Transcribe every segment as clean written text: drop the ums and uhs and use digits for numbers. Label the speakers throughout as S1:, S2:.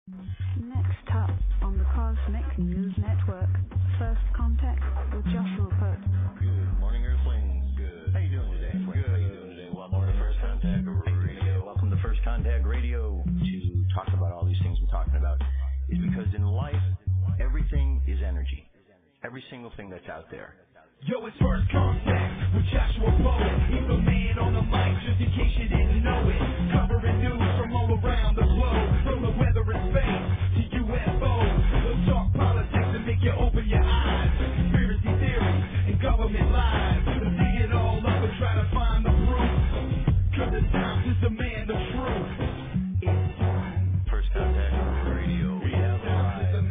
S1: Next up on the Cosmic News Network, First Contact with Joshua Pope.
S2: Good morning, Earthlings. Good. How you doing today? Good. How you doing today? Welcome to First Contact Radio. Welcome to First Contact Radio. To talk about all these things we're talking about is because in life, everything is energy. Every single thing that's out there.
S3: Yo, it's First Contact with Joshua Pope. He's the man on the mic, just in case you didn't know it. Covering news from all around the globe, from the weather and space to UFOs. We'll talk politics and make you open your eyes. Conspiracy theories and government lies. We'll dig it all up and try to find the proof. Cause it's time to demand the truth. It's time.
S2: First Contact Radio. We have arrived.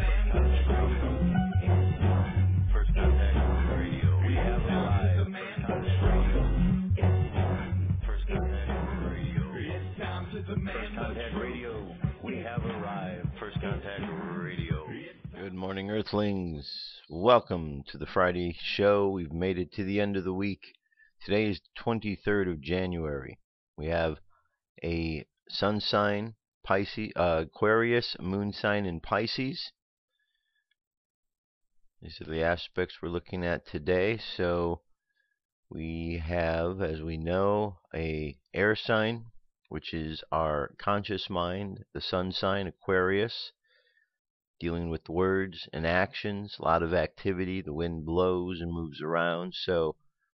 S2: First Contact Radio. We have arrived. First Contact Radio.
S3: It's time to demand
S2: First Contact Radio. We have arrived. First Contact Radio. Good morning, Earthlings. Welcome to the Friday show. We've made it to the end of the week. Today is 23rd of January. We have a sun sign, Pisces, Aquarius, moon sign in Pisces. These are the aspects we're looking at today. So we have, as we know, a air sign, which is our conscious mind, the sun sign, Aquarius, dealing with words and actions, a lot of activity. The wind blows and moves around. So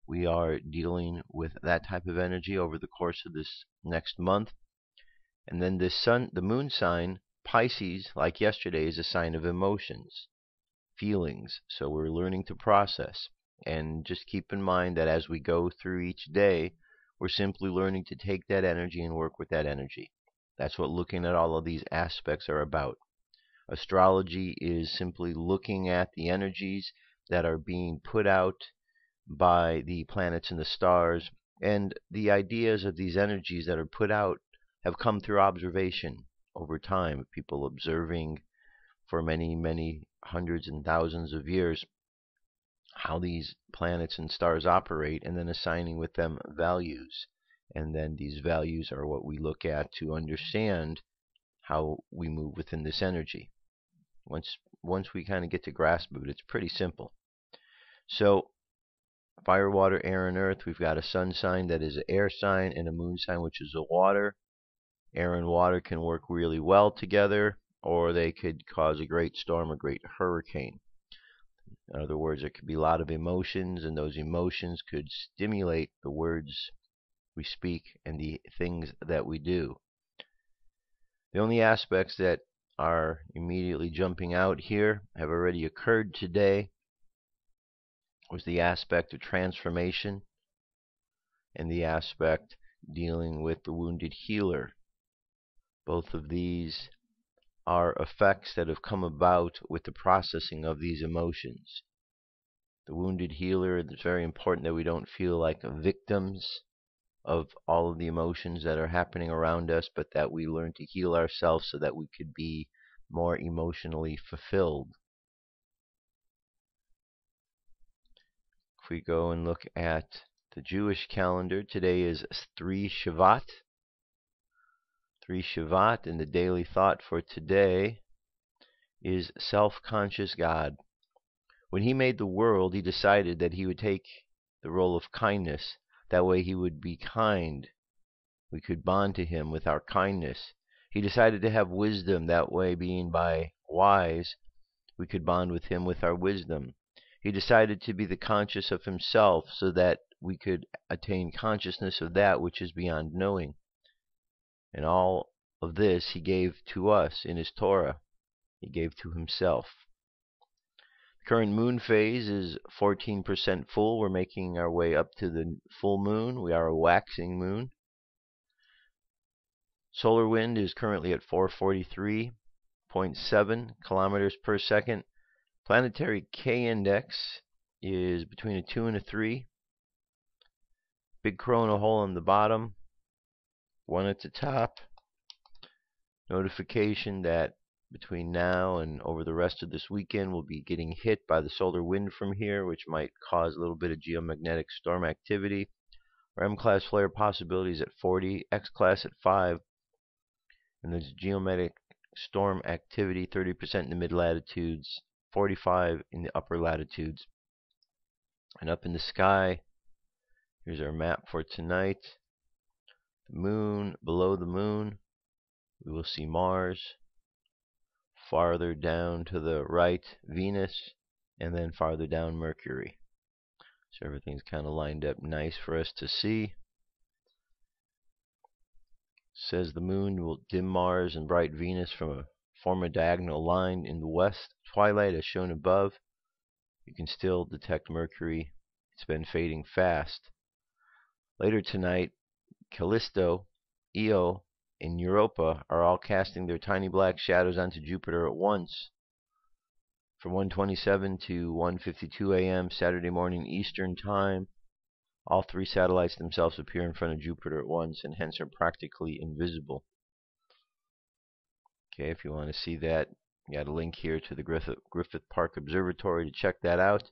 S2: we are dealing with that type of energy over the course of this next month. And then the moon sign, Pisces, like yesterday, is a sign of emotions, feelings. So we're learning to process. And just keep in mind that as we go through each day, we're simply learning to take that energy and work with that energy. That's what looking at all of these aspects are about. Astrology is simply looking at the energies that are being put out by the planets and the stars, and the ideas of these energies that are put out have come through observation over time, people observing for many, many hundreds and thousands of years how these planets and stars operate, and then assigning with them values. And then these values are what we look at to understand how we move within this energy. Once we kind of get to grasp of it, it's pretty simple. So fire, water, air, and earth. We've got a sun sign that is an air sign and a moon sign, which is a water. Air and water can work really well together, or they could cause a great storm, a great hurricane. In other words, there could be a lot of emotions, and those emotions could stimulate the words we speak and the things that we do. The only aspects that are immediately jumping out here have already occurred today. Was the aspect of transformation and the aspect dealing with the wounded healer. Both of these are effects that have come about with the processing of these emotions. The wounded healer, it's very important that we don't feel like victims of all of the emotions that are happening around us, but that we learn to heal ourselves so that we could be more emotionally fulfilled. If we go and look at the Jewish calendar, today is 3 Shavat. 3 Shavat, and the daily thought for today is self-conscious God. When he made the world, he decided that he would take the role of kindness. That way he would be kind. We could bond to him with our kindness. He decided to have wisdom. That way, being by wise, we could bond with him with our wisdom. He decided to be the conscious of himself so that we could attain consciousness of that which is beyond knowing. And all of this he gave to us in his Torah. He gave to himself. The current moon phase is 14% full. We're making our way up to the full moon. We are a waxing moon. Solar wind is currently at 443.7 kilometers per second. Planetary K index is between a 2 and a 3. Big corona hole on the bottom, 1 at the top. Notification that between now and over the rest of this weekend we'll be getting hit by the solar wind from here, which might cause a little bit of geomagnetic storm activity. Our M-class flare possibilities at 40, X-class at 5, and the geomagnetic storm activity, 30% in the mid-latitudes, 45% in the upper latitudes. And up in the sky, here's our map for tonight. The moon, below the moon, we will see Mars. Farther down to the right, Venus, and then farther down, Mercury. So everything's kind of lined up nice for us to see. Says the moon will dim Mars and bright Venus form a diagonal line in the west twilight as shown above. You can still detect Mercury. It's been fading fast. Later tonight, Callisto, Io, and Europa are all casting their tiny black shadows onto Jupiter at once. From 1:27 to 1:52 a.m. Saturday morning Eastern Time, all three satellites themselves appear in front of Jupiter at once and hence are practically invisible. Okay, if you want to see that, you got a link here to the Griffith Park Observatory to check that out.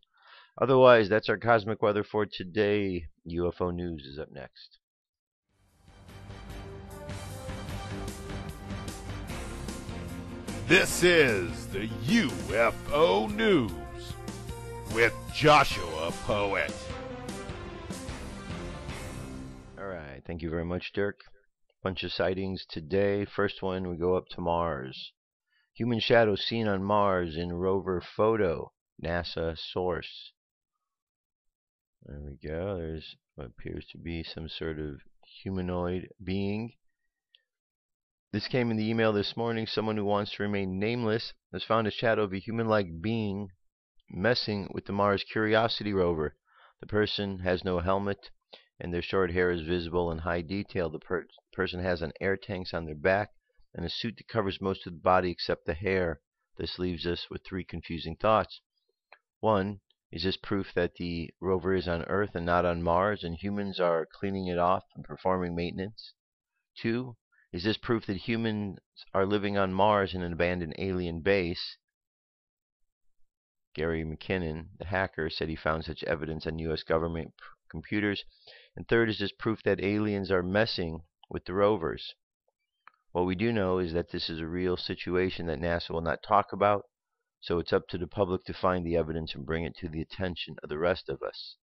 S2: Otherwise, that's our cosmic weather for today. UFO News is up next.
S4: This is the UFO News with Joshua Poet.
S2: Alright, thank you very much, Dirk. Bunch of sightings today. First one, we go up to Mars. Human shadow seen on Mars in Rover photo. NASA source. There we go. There's what appears to be some sort of humanoid being. This came in the email this morning. Someone who wants to remain nameless has found a shadow of a human-like being messing with the Mars Curiosity rover. The person has no helmet and their short hair is visible in high detail. The person has an air tanks on their back and a suit that covers most of the body except the hair. This leaves us with three confusing thoughts. One, is this proof that the rover is on Earth and not on Mars and humans are cleaning it off and performing maintenance? Two, is this proof that humans are living on Mars in an abandoned alien base? Gary McKinnon, the hacker, said he found such evidence on U.S. government computers. And third, is this proof that aliens are messing with the rovers? What we do know is that this is a real situation that NASA will not talk about, so it's up to the public to find the evidence and bring it to the attention of the rest of us.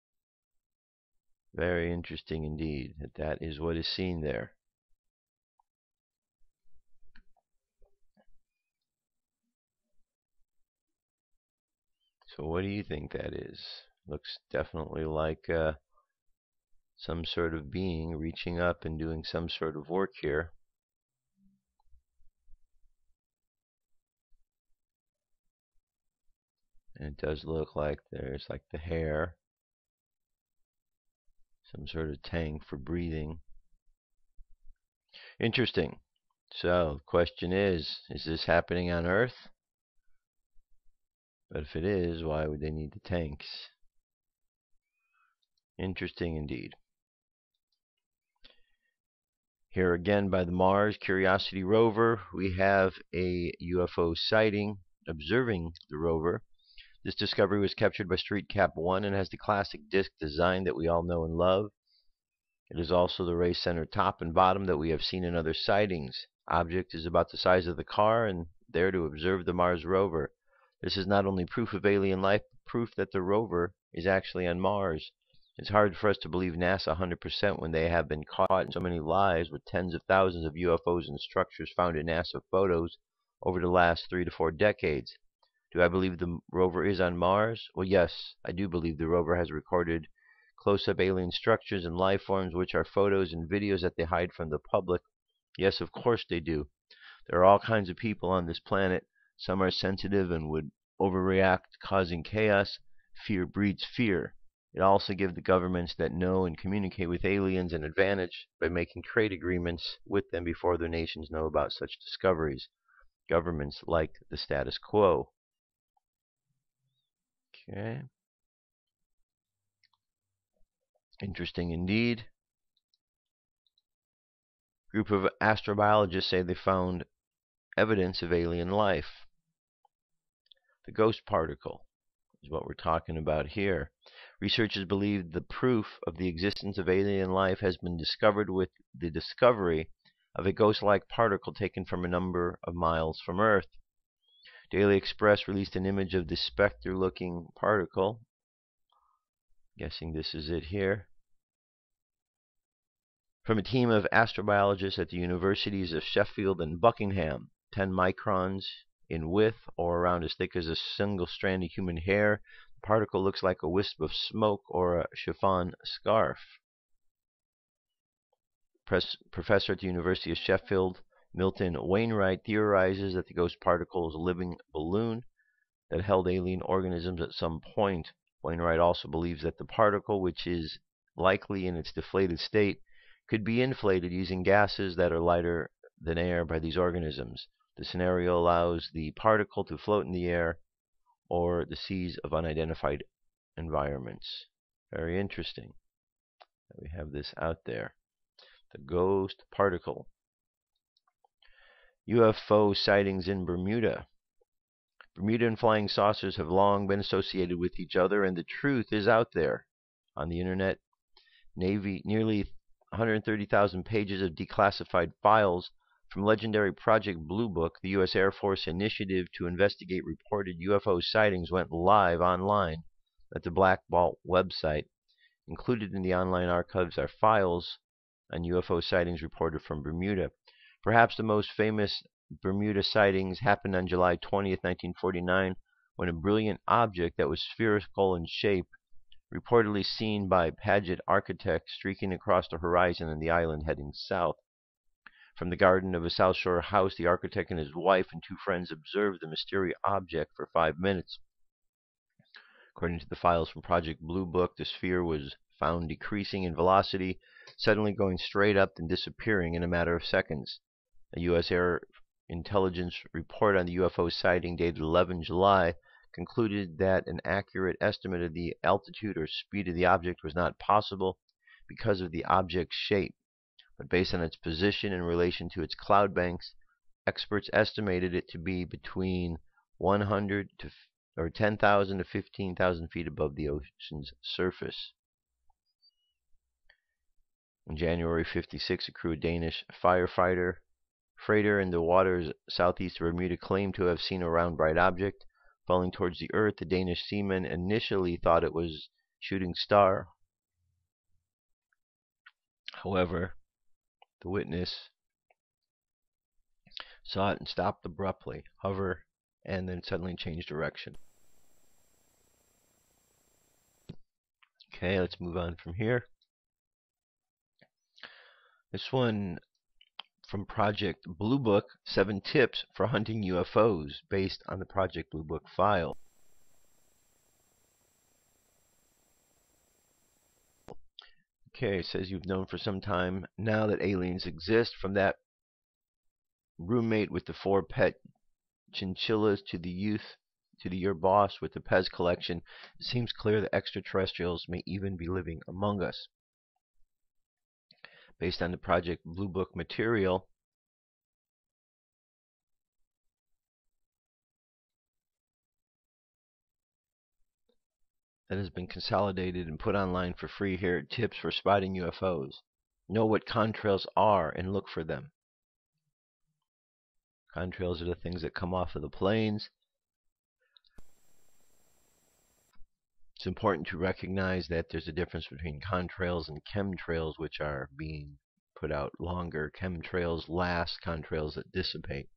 S2: Very interesting indeed that is what is seen there. So what do you think that is? Looks definitely like some sort of being reaching up and doing some sort of work here. And it does look like there's like the hair, some sort of tank for breathing. Interesting. So the question is this happening on Earth? But if it is, why would they need the tanks? Interesting indeed. Here again by the Mars Curiosity rover, we have a UFO sighting observing the rover. This discovery was captured by StreetCap 1 and has the classic disc design that we all know and love. It is also the race center top and bottom that we have seen in other sightings. Object is about the size of the car and there to observe the Mars rover. This is not only proof of alien life, but proof that the rover is actually on Mars. It's hard for us to believe NASA 100% when they have been caught in so many lies with tens of thousands of UFOs and structures found in NASA photos over the last 3 to 4 decades. Do I believe the rover is on Mars? Well, yes, I do believe the rover has recorded close-up alien structures and life forms, which are photos and videos that they hide from the public. Yes, of course they do. There are all kinds of people on this planet. Some are sensitive and would overreact, causing chaos. Fear breeds fear. It also gives the governments that know and communicate with aliens an advantage by making trade agreements with them before their nations know about such discoveries. Governments like the status quo. Okay. Interesting indeed. Group of astrobiologists say they found evidence of alien life. The ghost particle is what we're talking about here. Researchers believe the proof of the existence of alien life has been discovered with the discovery of a ghost-like particle taken from a number of miles from Earth. Daily Express released an image of this specter-looking particle. Guessing this is it here. From a team of astrobiologists at the universities of Sheffield and Buckingham, 10 microns in width or around as thick as a single strand of human hair. The particle looks like a wisp of smoke or a chiffon scarf. Professor at the University of Sheffield, Milton Wainwright, theorizes that the ghost particle is a living balloon that held alien organisms at some point. Wainwright also believes that the particle, which is likely in its deflated state, could be inflated using gases that are lighter than air by these organisms. The scenario allows the particle to float in the air or the seas of unidentified environments. Very interesting. We have this out there. The ghost particle. UFO sightings in Bermuda. Bermudan flying saucers have long been associated with each other, and the truth is out there. On the internet, nearly 130,000 pages of declassified files from legendary Project Blue Book, the U.S. Air Force initiative to investigate reported UFO sightings, went live online at the Black Vault website. Included in the online archives are files on UFO sightings reported from Bermuda. Perhaps the most famous Bermuda sightings happened on July 20th, 1949, when a brilliant object that was spherical in shape, reportedly seen by Paget architects, streaking across the horizon in the island heading south. From the garden of a South Shore house, the architect and his wife and 2 friends observed the mysterious object for 5 minutes. According to the files from Project Blue Book, the sphere was found decreasing in velocity, suddenly going straight up and disappearing in a matter of seconds. A U.S. Air Intelligence report on the UFO sighting dated 11 July concluded that an accurate estimate of the altitude or speed of the object was not possible because of the object's shape, but based on its position in relation to its cloud banks, experts estimated it to be between 100 to 10,000 to 15,000 feet above the ocean's surface. In January 1956, a crew of Danish freighter in the waters southeast of Bermuda claimed to have seen a round bright object falling towards the Earth. The Danish seamen initially thought it was a shooting star. However, the witness saw it and stopped abruptly, hover, and then suddenly changed direction. Okay, let's move on from here. This one from Project Blue Book, 7 tips for hunting UFOs, based on the Project Blue Book file. Okay, it says you've known for some time now that aliens exist, from that roommate with the 4 pet chinchillas to your boss with the Pez collection. It seems clear that extraterrestrials may even be living among us. Based on the Project Blue Book material, that has been consolidated and put online for free here, tips for spotting UFOs. Know what contrails are and look for them. Contrails are the things that come off of the planes. It's important to recognize that there's a difference between contrails and chemtrails, which are being put out longer. Chemtrails last, contrails that dissipate.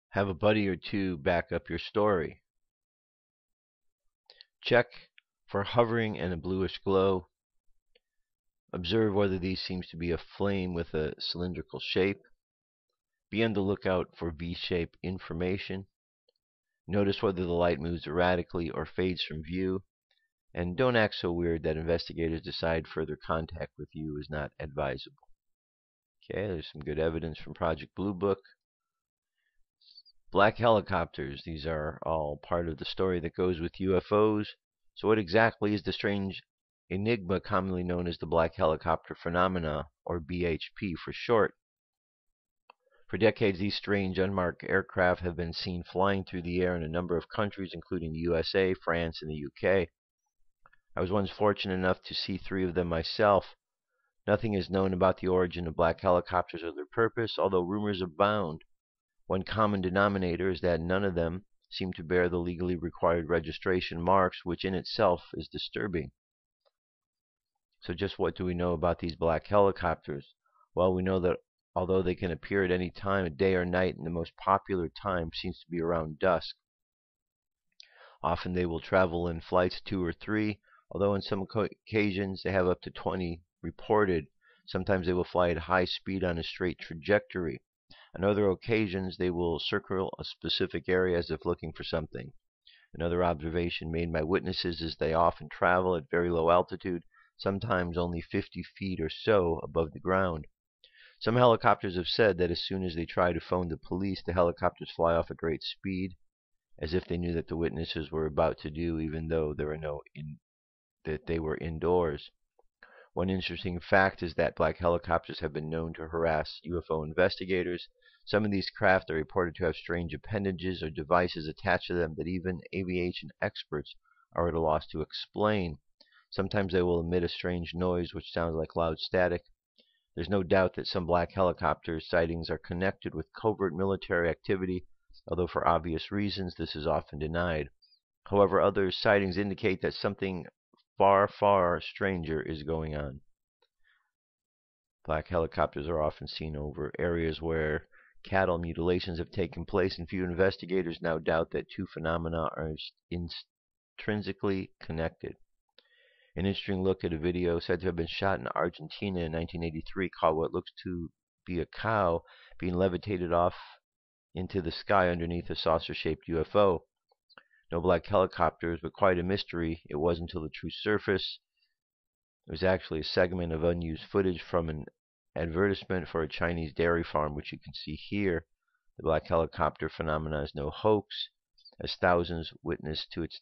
S2: Have a buddy or 2 back up your story. Check for hovering and a bluish glow. Observe whether these seems to be a flame with a cylindrical shape. Be on the lookout for V-shaped information. Notice whether the light moves erratically or fades from view. And don't act so weird that investigators decide further contact with you is not advisable. Okay, there's some good evidence from Project Blue Book. Black helicopters. These are all part of the story that goes with UFOs. So what exactly is the strange Enigma, commonly known as the black helicopter phenomena, or BHP for short? For decades, these strange unmarked aircraft have been seen flying through the air in a number of countries, including the USA, France, and the UK. I was once fortunate enough to see 3 of them myself. Nothing is known about the origin of black helicopters or their purpose, although rumors abound. One common denominator is that none of them seem to bear the legally required registration marks, which in itself is disturbing. So just what do we know about these black helicopters? Well, we know that although they can appear at any time of day or night, and the most popular time seems to be around dusk. Often they will travel in flights 2 or 3, although on some occasions they have up to 20 reported. Sometimes they will fly at high speed on a straight trajectory. On other occasions they will circle a specific area as if looking for something. Another observation made by witnesses is they often travel at very low altitude, sometimes only 50 feet or so above the ground. Some helicopters have said that as soon as they try to phone the police, the helicopters fly off at great speed, as if they knew that the witnesses were about to do, even though that they were indoors. One interesting fact is that black helicopters have been known to harass UFO investigators. Some of these craft are reported to have strange appendages or devices attached to them that even aviation experts are at a loss to explain. Sometimes they will emit a strange noise which sounds like loud static. There's no doubt that some black helicopter sightings are connected with covert military activity, although for obvious reasons this is often denied. However, other sightings indicate that something far, far stranger is going on. Black helicopters are often seen over areas where cattle mutilations have taken place, and few investigators now doubt that two phenomena are intrinsically connected. An interesting look at a video said to have been shot in Argentina in 1983 called what looks to be a cow being levitated off into the sky underneath a saucer-shaped UFO. No black helicopters, but quite a mystery it was until the true surface. It was actually a segment of unused footage from an advertisement for a Chinese dairy farm, which you can see here. The black helicopter phenomena is no hoax, as thousands witness to it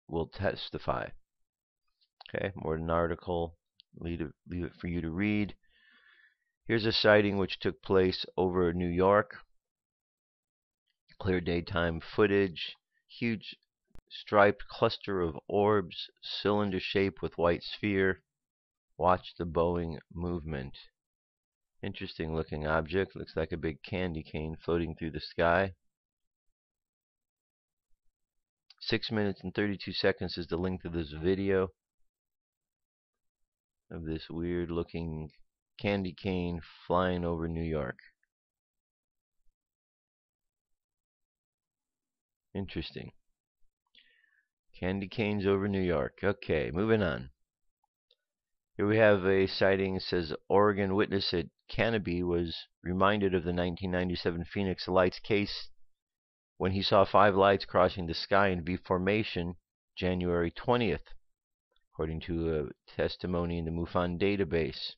S2: will testify. Okay, more than an article. Leave it for you to read. Here's a sighting which took place over New York. Clear daytime footage. Huge striped cluster of orbs, cylinder shape with white sphere. Watch the Boeing movement. Interesting looking object. Looks like a big candy cane floating through the sky. 6 minutes and 32 seconds is the length of this video of this weird looking candy cane flying over New York. Interesting. Candy canes over New York. Okay, moving on. Here we have a sighting that says Oregon witness at Canopy was reminded of the 1997 Phoenix Lights case when he saw 5 lights crossing the sky in V formation January 20th, according to a testimony in the MUFON database.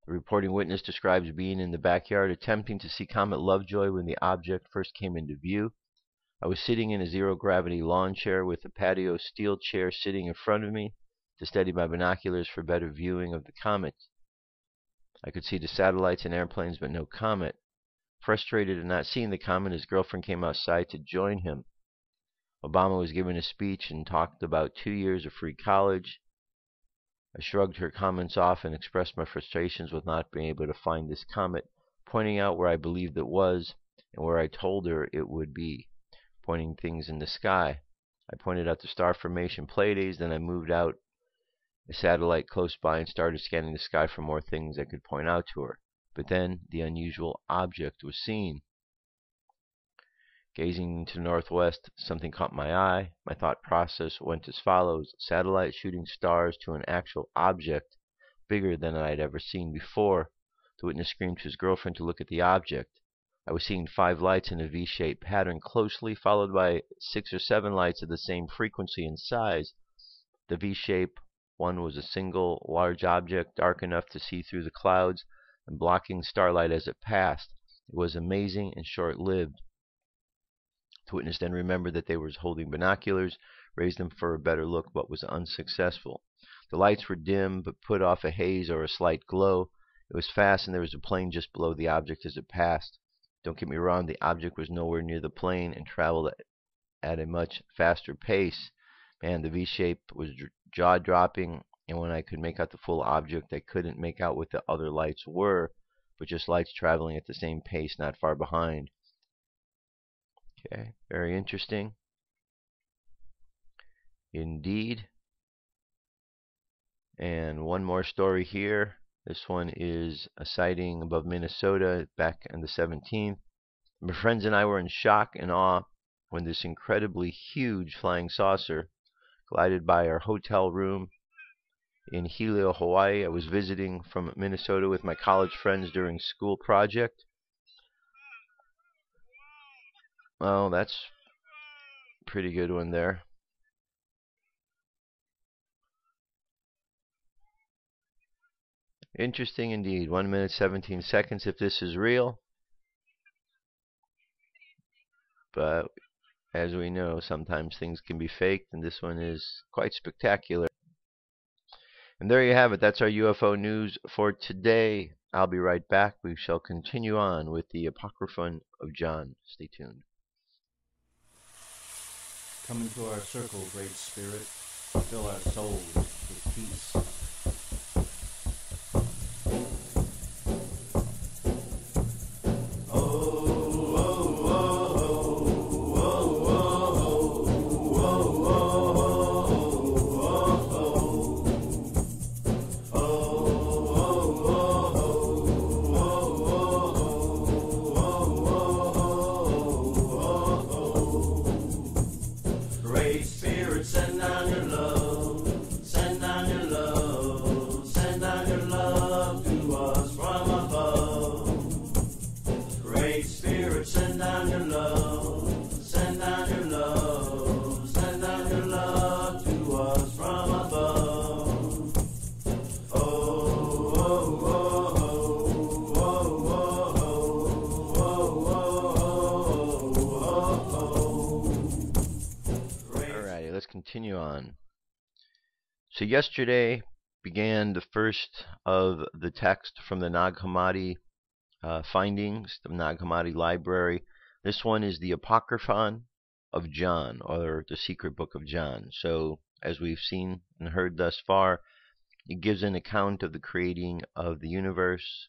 S2: The reporting witness describes being in the backyard attempting to see Comet Lovejoy when the object first came into view. I was sitting in a zero-gravity lawn chair with a patio steel chair sitting in front of me to steady my binoculars for better viewing of the comet. I could see the satellites and airplanes, but no comet. Frustrated at not seeing the comet, his girlfriend came outside to join him. Obama was giving a speech and talked about 2 years of free college. I shrugged her comments off and expressed my frustrations with not being able to find this comet, pointing out where I believed it was and where I told her it would be, pointing things in the sky. I pointed out the star formation Pleiades, then I moved out a satellite close by and started scanning the sky for more things I could point out to her. But then the unusual object was seen. Gazing to the northwest, something caught my eye. My thought process went as follows: satellite shooting stars to an actual object bigger than I had ever seen before. The witness screamed to his girlfriend to look at the object. I was seeing 5 lights in a V-shaped pattern closely, followed by 6 or 7 lights of the same frequency and size. The V-shape one was a single large object, dark enough to see through the clouds and blocking starlight as it passed. It was amazing and short-lived. The witness then remembered that they were holding binoculars, raised them for a better look, but was unsuccessful. The lights were dim, but put off a haze or a slight glow. It was fast, and there was a plane just below the object as it passed. Don't get me wrong, the object was nowhere near the plane and traveled at a much faster pace. Man, the V-shape was jaw-dropping and when I could make out the full object, I couldn't make out what the other lights were, but just lights traveling at the same pace not far behind. Okay, very interesting indeed. And one more story here. This one is a sighting above Minnesota back on the 17th. My friends and I were in shock and awe when this incredibly huge flying saucer glided by our hotel room in Hilo, Hawaii. I was visiting from Minnesota with my college friends during school project. Well, that's a pretty good one there. Interesting indeed. 1 minute 17 seconds if this is real. But as we know, sometimes things can be faked, and this one is quite spectacular. And there you have it. That's our UFO news for today. I'll be right back. We shall continue on with the Apocryphon of John. Stay tuned.
S5: Come into our circle, Great Spirit. Fill our souls with peace.
S2: Continue on. So yesterday began the first of the text from the Nag Hammadi findings, the Nag Hammadi Library. This one is the Apocryphon of John, or the Secret Book of John. So as we've seen and heard thus far, it gives an account of the creating of the universe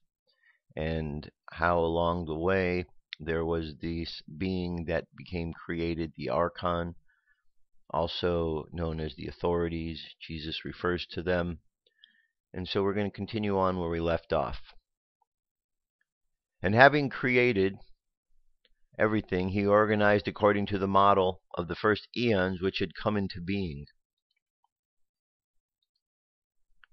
S2: and how along the way there was this being that became created, the Archon, also known as the authorities. Jesus refers to them. And so we're going to continue on where we left off. And having created everything, he organized according to the model of the first eons which had come into being,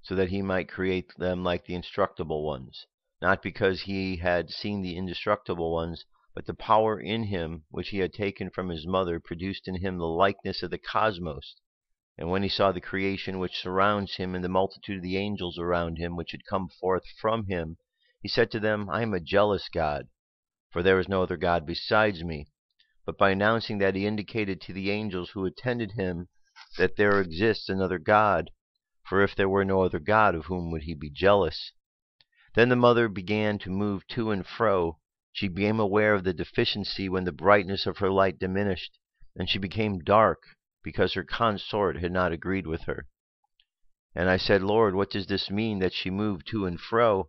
S2: so that he might create them like the indestructible ones, not because he had seen the indestructible ones, but the power in him, which he had taken from his mother, produced in him the likeness of the cosmos. And when he saw the creation which surrounds him, and the multitude of the angels around him, which had come forth from him, he said to them, I am a jealous God, for there is no other God besides me. But by announcing that, he indicated to the angels who attended him that there exists another God, for if there were no other God, of whom would he be jealous? Then the mother began to move to and fro. She became aware of the deficiency when the brightness of her light diminished, and she became dark because her consort had not agreed with her. And I said, Lord, what does this mean that she moved to and fro?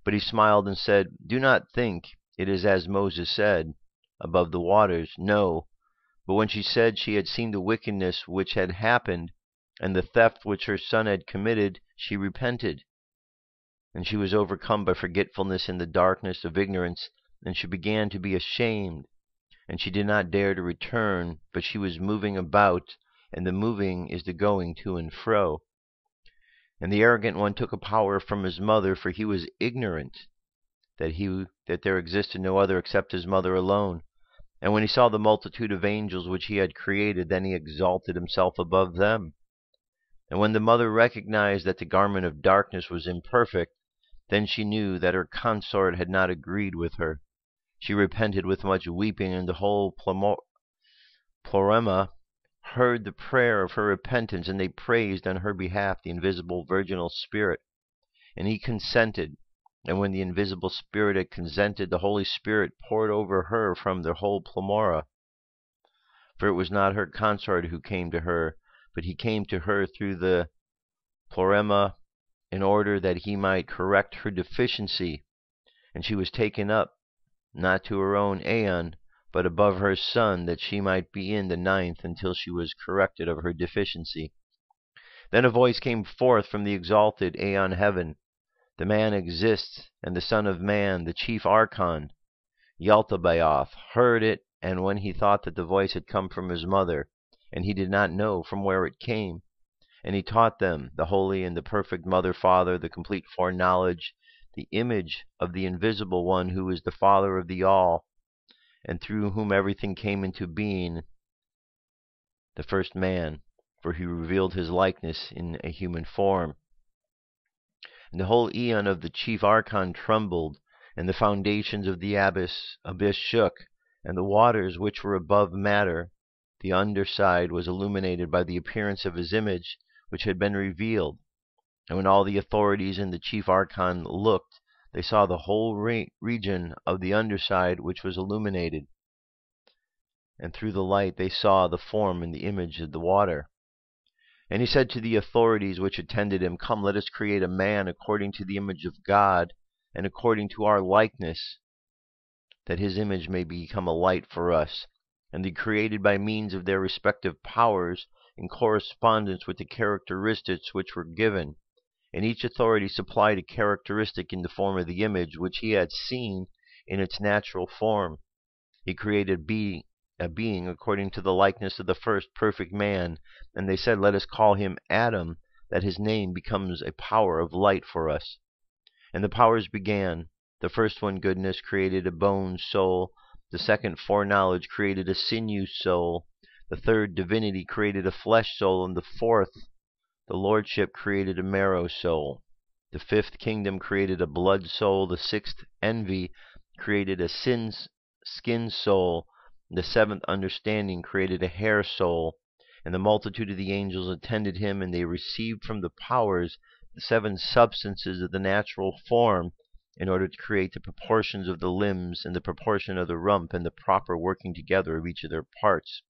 S2: But he smiled and said, do not think it is as Moses said, above the waters. No, but when she said she had seen the wickedness which had happened, and the theft which her son had committed, she repented. And she was overcome by forgetfulness in the darkness of ignorance, and she began to be ashamed, and she did not dare to return, but she was moving about, and the moving is the going to and fro. And the arrogant one took a power from his mother, for he was ignorant that there existed no other except his mother alone. And when he saw the multitude of angels which he had created, then he exalted himself above them. And when the mother recognized that the garment of darkness was imperfect, then she knew that her consort had not agreed with her. She repented with much weeping, and the whole pleroma heard the prayer of her repentance, and they praised on her behalf the invisible virginal spirit. And he consented. And when the invisible spirit had consented, the Holy Spirit poured over her from the whole pleroma. For it was not her consort who came to her, but he came to her through the Plorema, in order that he might correct her deficiency, and she was taken up, not to her own aeon, but above her son, that she might be in the ninth until she was corrected of her deficiency. Then a voice came forth from the exalted aeon heaven. The man exists, and the Son of Man, the chief archon, Yaltabaoth, heard it, and when he thought that the voice had come from his mother, and he did not know from where it came, and he taught them, the holy and the perfect Mother Father, the complete foreknowledge, the image of the invisible one who is the Father of the all, and through whom everything came into being, the first man, for he revealed his likeness in a human form. And the whole aeon of the chief archon trembled, and the foundations of the abyss shook, and the waters which were above matter, the underside, was illuminated by the appearance of his image, which had been revealed. And when all the authorities and the chief archon looked, they saw the whole region of the underside which was illuminated, and through the light they saw the form and the image of the water. And he said to the authorities which attended him, Come, let us create a man according to the image of God, and according to our likeness, that his image may become a light for us, and be created by means of their respective powers in correspondence with the characteristics which were given. And each authority supplied a characteristic in the form of the image which he had seen in its natural form. He created a being according to the likeness of the first perfect man, and they said, Let us call him Adam, that his name becomes a power of light for us. And the powers began. The first one, goodness, created a bone soul. The second, foreknowledge, created a sinew soul. The third, divinity, created a flesh soul. And the fourth, the lordship, created a marrow soul. The fifth kingdom created a blood soul. The sixth, envy, created a skin soul. The seventh, understanding, created a hair soul. And the multitude of the angels attended him, and they received from the powers the seven substances of the natural form, in order to create the proportions of the limbs, and the proportion of the rump, and the proper working together of each of their parts.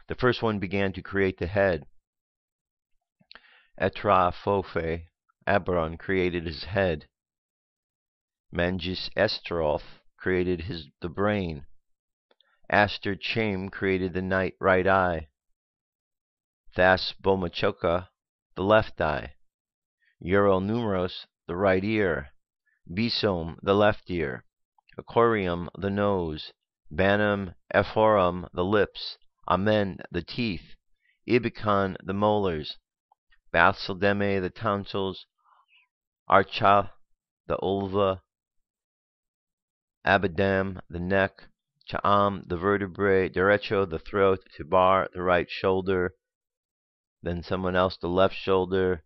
S2: The first one began to create the head. Etrafophe, Abron, created his head. Mangis Estroth created the brain. Aster Chaim created the right eye. Thas Bomachoka, the left eye. Ural Numeros, the right ear. Bisom, the left ear. Acorium, the nose. Banum Ephorum, the lips. Amen, the teeth. Ibicon, the molars. Bathsildeme, the tonsils. Archa, the ulva. Abadam, the neck. Cha'am, the vertebrae. Derecho, the throat. Tibar, the right shoulder. Then someone else, the left shoulder.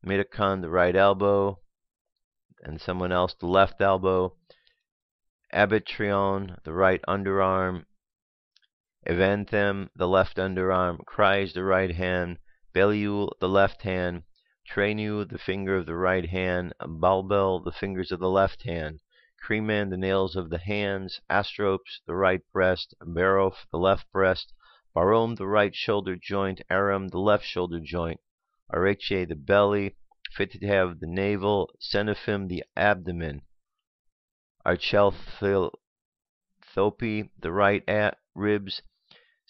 S2: Midakon, the right elbow. And someone else, the left elbow. Abitrion, the right underarm. Evanthem, the left underarm. Chryes, the right hand. Belial, the left hand. Trenu, the finger of the right hand. Balbel, the fingers of the left hand. Creman, the nails of the hands. Astropes, the right breast. Barof, the left breast. Barom, the right shoulder joint. Aram, the left shoulder joint. Areche, the belly. Fititav, the navel. Senophim, the abdomen. Archelthopi, the right ribs.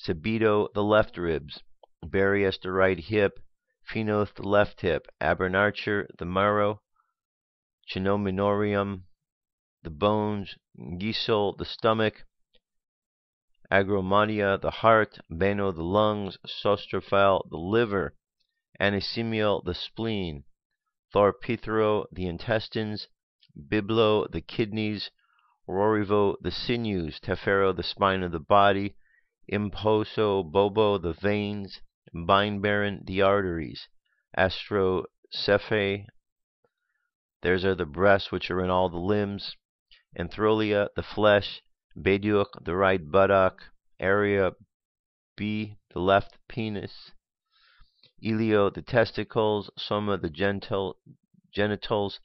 S2: Sabito, the left ribs. Barius, the right hip. Phenoth, the left hip. Abernarcher, the marrow. Chinominorium, the bones. Gisol, the stomach. Agromadia, the heart. Beno, the lungs. Sostrophel, the liver. Anisimial, the spleen. Thorpithro, the intestines. Biblo, the kidneys. Rorivo, the sinews. Tefero, the spine of the body. Imposo bobo, the veins. Bindbaron, the arteries. Astrocephe, theirs are the breasts which are in all the limbs. Anthrolia, the flesh. Bediuk, the right buttock. Area B, the left penis. Elio, the testicles. Soma, the genitals.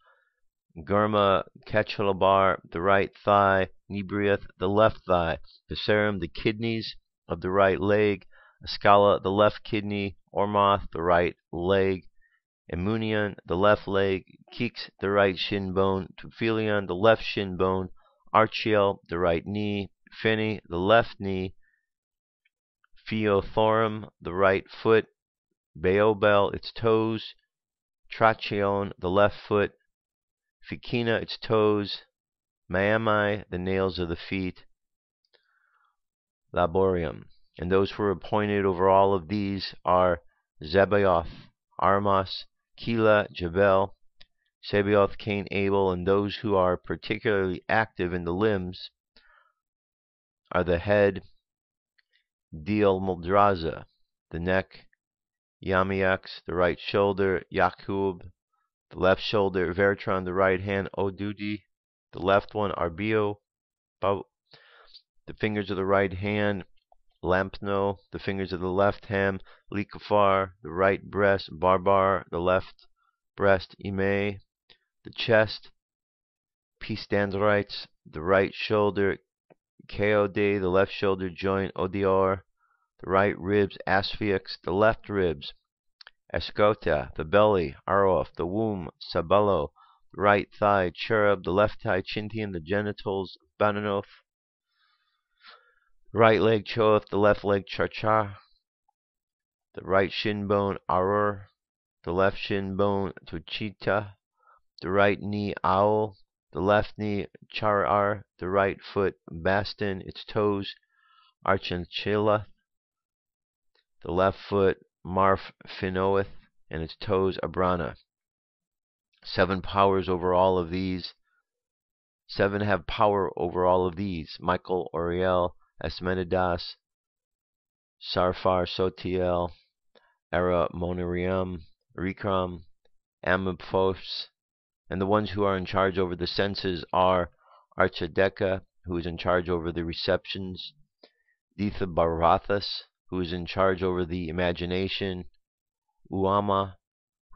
S2: Gurma Kachalabar, the right thigh. Nebriath, the left thigh. Viscerum, the kidneys of the right leg. Ascala, the left kidney. Ormoth, the right leg. Emunion, the left leg, Kix, the right shin bone, Tuphilion, the left shin bone, Archiel, the right knee, Phini, the left knee, Pheothorum, the right foot, Beobel, its toes, Tracheon, the left foot, Ficina, its toes, Maamai, the nails of the feet, Laborium. And those who are appointed over all of these are Zebaoth, Armas, Kila, Jebel, Sabaoth, Cain, Abel, and those who are particularly active in the limbs are the head, Deel Muldraza, the neck, Yamiax, the right shoulder, Yakub, the left shoulder, Vertron, the right hand, Odudi, the left one, Arbio, the fingers of the right hand, Lampno, the fingers of the left hand, Likafar, the right breast, Barbar, the left breast, Ime, the chest, Pistandrites, the right shoulder, Keode, the left shoulder joint, Odior, the right ribs, Asphyx, the left ribs, Escota, the belly, Arof, the womb, Sabalo, the right thigh, Cherub, the left thigh, Chintian, the genitals, Bananoth, the right leg, Choath, the left leg, Charchar, the right shin bone, Arur, the left shin bone, Tuchita, the right knee, Owl, the left knee, Charar, the right foot, Bastin, its toes, Archanchila, the left foot, Marf Phinoeth, and its toes, Abrana. 7 powers over all of these. 7 have power over all of these. Michael, Oriel, Asmenidas, Sarfar, Sotiel, Era, Monarium, Rikram, Amaphos, and the ones who are in charge over the senses are Archideka, who is in charge over the receptions, Dithabarathas, who is in charge over the imagination, Uama,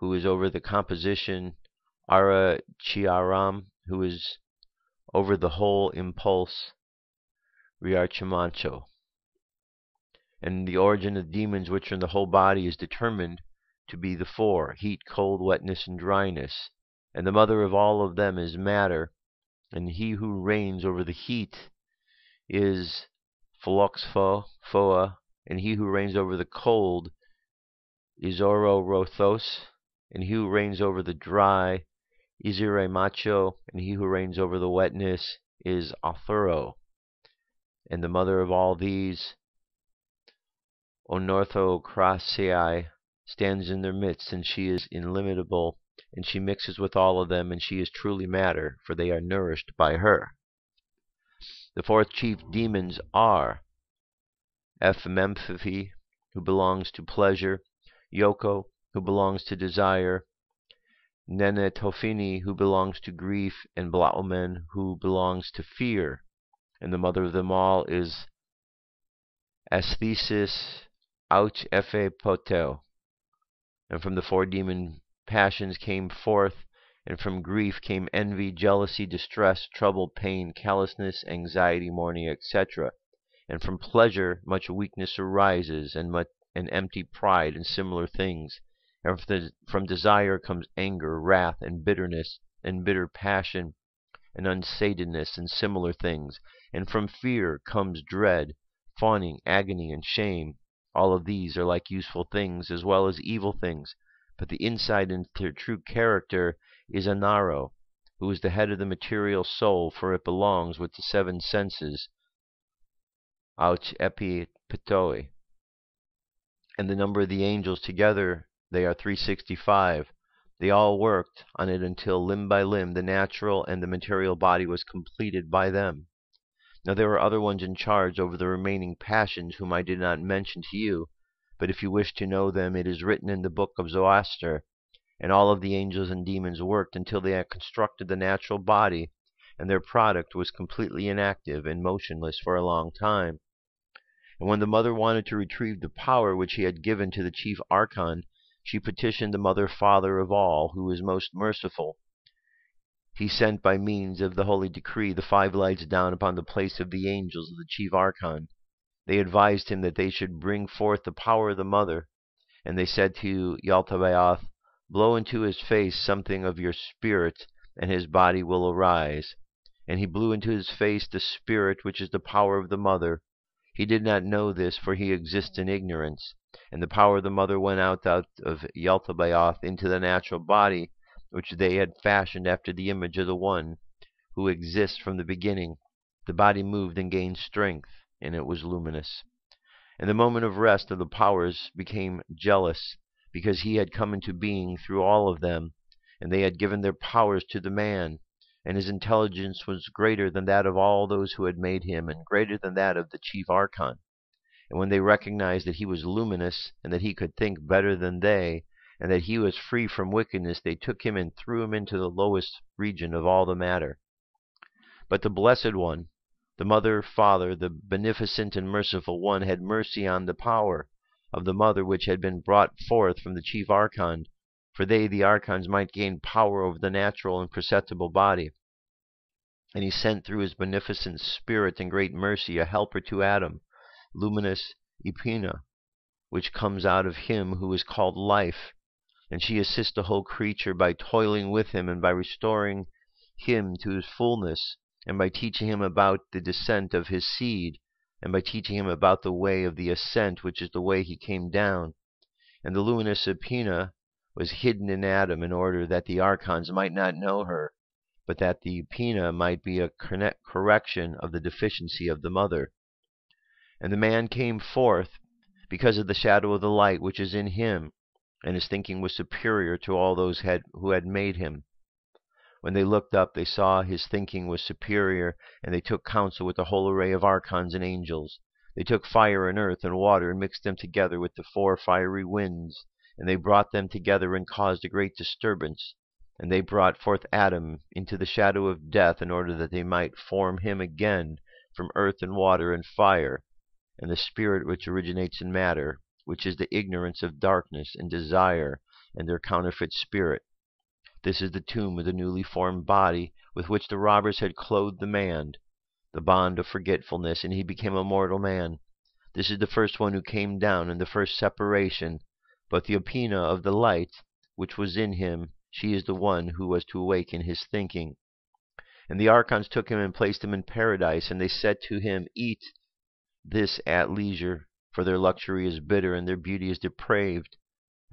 S2: who is over the composition, Ara Chiaram, who is over the whole impulse, Riarchamancho. And the origin of demons which are in the whole body is determined to be the 4, heat, cold, wetness, and dryness. And the mother of all of them is matter, and he who reigns over the heat is Phloxpho, Phoa, and he who reigns over the cold is Ororothos, and he who reigns over the dry is Iremacho, and he who reigns over the wetness is Arthuro. And the mother of all these, Onorthocraceae, stands in their midst, and she is illimitable, and she mixes with all of them, and she is truly matter, for they are nourished by her. The 4 chief demons are Ephememphi, who belongs to pleasure, Yoko, who belongs to desire, Nenetophini, who belongs to grief, and Blaumen, who belongs to fear. And the mother of them all is Asthesis Ouch Ephe Poteo. And from the 4 demon passions came forth, and from grief came envy, jealousy, distress, trouble, pain, callousness, anxiety, mourning, etc. And from pleasure much weakness arises, and empty pride, and similar things. And from desire comes anger, wrath, and bitterness, and bitter passion, and unsatedness, and similar things. And from fear comes dread, fawning, agony, and shame. All of these are like useful things as well as evil things, but the insight into their true character is Anaro, who is the head of the material soul, for it belongs with the 7 senses, Ouch Epi Petoi. And the number of the angels together, they are 365. They all worked on it until limb by limb the natural and the material body was completed by them. Now there are other ones in charge over the remaining passions whom I did not mention to you, but if you wish to know them, it is written in the book of Zoroaster. And all of the angels and demons worked until they had constructed the natural body, and their product was completely inactive and motionless for a long time. And when the mother wanted to retrieve the power which he had given to the chief archon, she petitioned the mother father of all, who is most merciful. He sent by means of the holy decree the 5 lights down upon the place of the angels of the chief archon. They advised him that they should bring forth the power of the mother, and they said to Yaltabaoth, blow into his face something of your spirit, and his body will arise. And he blew into his face the spirit which is the power of the mother. He did not know this, for he exists in ignorance. And the power of the mother went out of Yaldabaoth into the natural body, which they had fashioned after the image of the one who exists from the beginning. The body moved and gained strength, and it was luminous. And the moment of rest of the powers became jealous, because he had come into being through all of them, and they had given their powers to the man, and his intelligence was greater than that of all those who had made him, and greater than that of the chief archon. And when they recognized that he was luminous, and that he could think better than they, and that he was free from wickedness, they took him and threw him into the lowest region of all the matter. But the Blessed One, the Mother, Father, the Beneficent and Merciful One, had mercy on the power of the mother which had been brought forth from the chief archon, for they, the archons, might gain power over the natural and perceptible body. And he sent through his beneficent spirit and great mercy a helper to Adam, luminous Epina, which comes out of him who is called Life, and she assists the whole creature by toiling with him and by restoring him to his fullness, and by teaching him about the descent of his seed, and by teaching him about the way of the ascent, which is the way he came down. And the luminous Epina was hidden in Adam in order that the archons might not know her, but that the Epina might be a correction of the deficiency of the mother. And the man came forth because of the shadow of the light which is in him, and his thinking was superior to all those who had made him. When they looked up, they saw his thinking was superior, and they took counsel with the whole array of archons and angels. They took fire and earth and water, and mixed them together with the 4 fiery winds, and they brought them together and caused a great disturbance. And they brought forth Adam into the shadow of death, in order that they might form him again from earth and water and fire, and the spirit which originates in matter, which is the ignorance of darkness and desire, and their counterfeit spirit. This is the tomb of the newly formed body with which the robbers had clothed the man, the bond of forgetfulness, and he became a mortal man. This is the first one who came down in the first separation, but the Epina of the light which was in him, she is the one who was to awaken his thinking. And the archons took him and placed him in paradise, and they said to him, Eat this at leisure, for their luxury is bitter, and their beauty is depraved,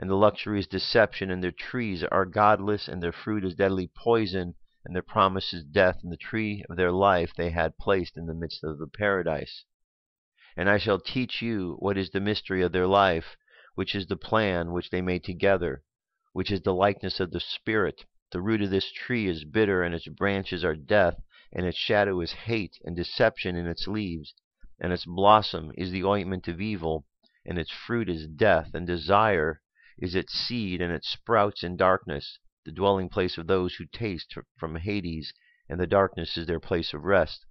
S2: and the luxury is deception, and their trees are godless, and their fruit is deadly poison, and their promise is death, and the tree of their life they had placed in the midst of the paradise. And I shall teach you what is the mystery of their life, which is the plan which they made together, which is the likeness of the Spirit. The root of this tree is bitter, and its branches are death, and its shadow is hate and deception in its leaves, and its blossom is the ointment of evil, and its fruit is death, and desire is its seed, and it sprouts in darkness, the dwelling place of those who taste from Hades, and the darkness is their place of rest.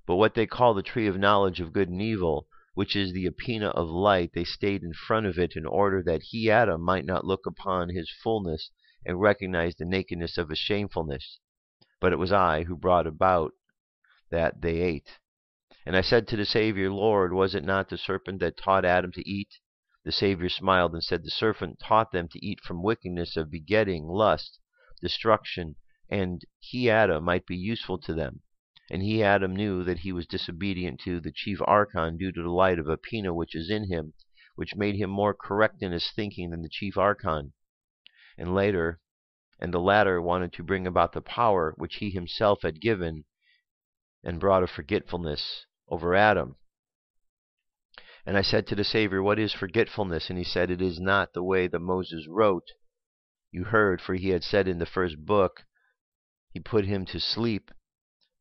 S2: But what they call the tree of knowledge of good and evil, which is the Epina of light, they stayed in front of it in order that he, Adam, might not look upon his fullness and recognize the nakedness of his shamefulness. But it was I who brought about that they ate. And I said to the Savior, Lord, was it not the serpent that taught Adam to eat? The Savior smiled and said, the serpent taught them to eat from wickedness of begetting, lust, destruction, and he, Adam, might be useful to them. And he, Adam, knew that he was disobedient to the chief archon due to the light of Epina which is in him, which made him more correct in his thinking than the chief archon. And the latter wanted to bring about the power which he himself had given, and brought a forgetfulness over Adam. And I said to the Savior, what is forgetfulness? And he said, it is not the way that Moses wrote. You heard, for he had said in the first book, he put him to sleep,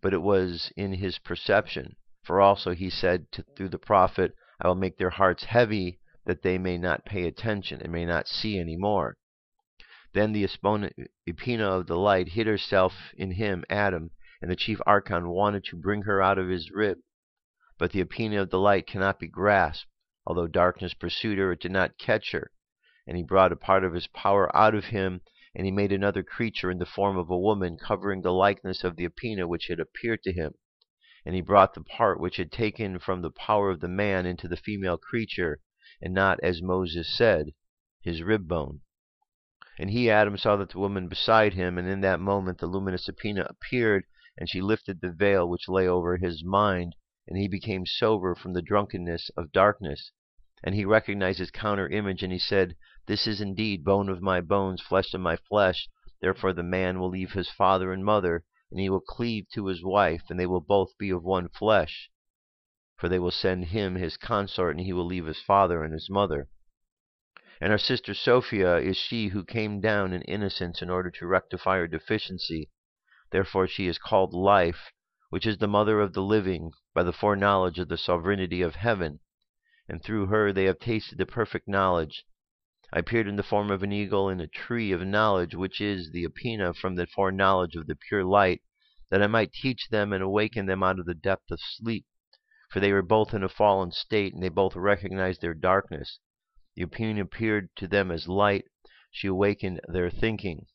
S2: but it was in his perception. For also he said through the prophet, I will make their hearts heavy, that they may not pay attention, and may not see any more. Then the Epina of the light hid herself in him, Adam, and the chief archon wanted to bring her out of his rib. But the Epina of the light cannot be grasped. Although darkness pursued her, it did not catch her. And he brought a part of his power out of him, and he made another creature in the form of a woman, covering the likeness of the Epina which had appeared to him. And he brought the part which had taken from the power of the man into the female creature, and not, as Moses said, his rib bone. And he, Adam, saw that the woman beside him, and in that moment the luminous Epina appeared, and she lifted the veil which lay over his mind, and he became sober from the drunkenness of darkness. And he recognized his counter image, and he said, "This is indeed bone of my bones, flesh of my flesh. Therefore the man will leave his father and mother, and he will cleave to his wife, and they will both be of one flesh. For they will send him his consort, and he will leave his father and his mother." And our sister Sophia is she who came down in innocence in order to rectify her deficiency. Therefore she is called Life, which is the mother of the living, by the foreknowledge of the sovereignty of heaven. And through her they have tasted the perfect knowledge. I appeared in the form of an eagle in a tree of knowledge, which is the Epina from the foreknowledge of the pure light, that I might teach them and awaken them out of the depth of sleep. For they were both in a fallen state, and they both recognized their darkness. The Epina appeared to them as light. She awakened their thinking.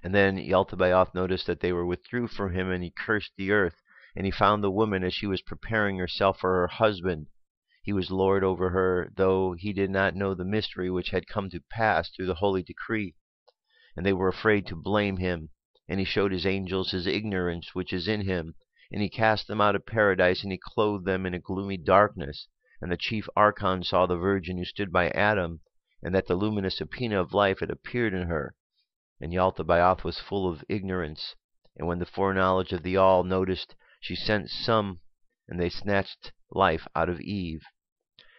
S2: And then Yaldabaoth noticed that they were withdrew from him, and he cursed the earth. And he found the woman as she was preparing herself for her husband. He was lord over her, though he did not know the mystery which had come to pass through the holy decree. And they were afraid to blame him. And he showed his angels his ignorance which is in him. And he cast them out of paradise, and he clothed them in a gloomy darkness. And the chief archon saw the virgin who stood by Adam, and that the luminous Epina of life had appeared in her. And Yaldabaoth was full of ignorance. And when the foreknowledge of the all noticed, she sent some, and they snatched life out of Eve.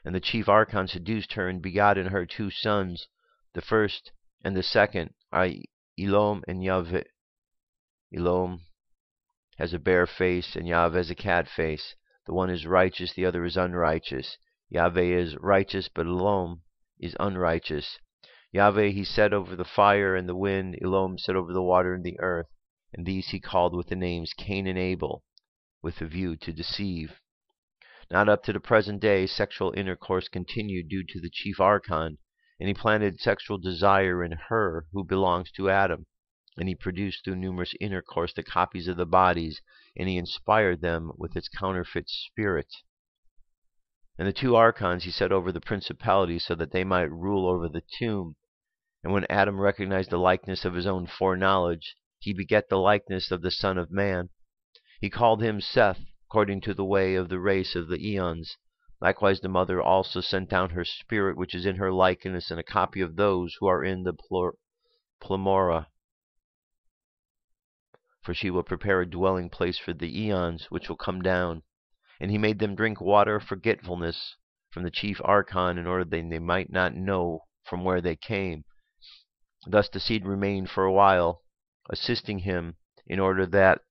S2: And the chief archon seduced her, and begot in her 2 sons. The first and the second are Elom and Yahweh. Elom has a bear face, and Yahweh has a cat face. The one is righteous, the other is unrighteous. Yahweh is righteous, but Elom is unrighteous. Yahweh he set over the fire and the wind, Elom set over the water and the earth. And these he called with the names Cain and Abel, with a view to deceive. Not up to the present day, sexual intercourse continued due to the chief archon, and he planted sexual desire in her who belongs to Adam. And he produced through numerous intercourse the copies of the bodies, and he inspired them with its counterfeit spirit. And the 2 archons he set over the principalities, so that they might rule over the tomb. And when Adam recognized the likeness of his own foreknowledge, he begat the likeness of the Son of Man. He called him Seth, according to the way of the race of the eons. Likewise the mother also sent down her spirit, which is in her likeness, and a copy of those who are in the Pleroma. For she will prepare a dwelling place for the eons which will come down. And he made them drink water of forgetfulness from the chief archon, in order that they might not know from where they came. Thus the seed remained for a while, assisting him, in order that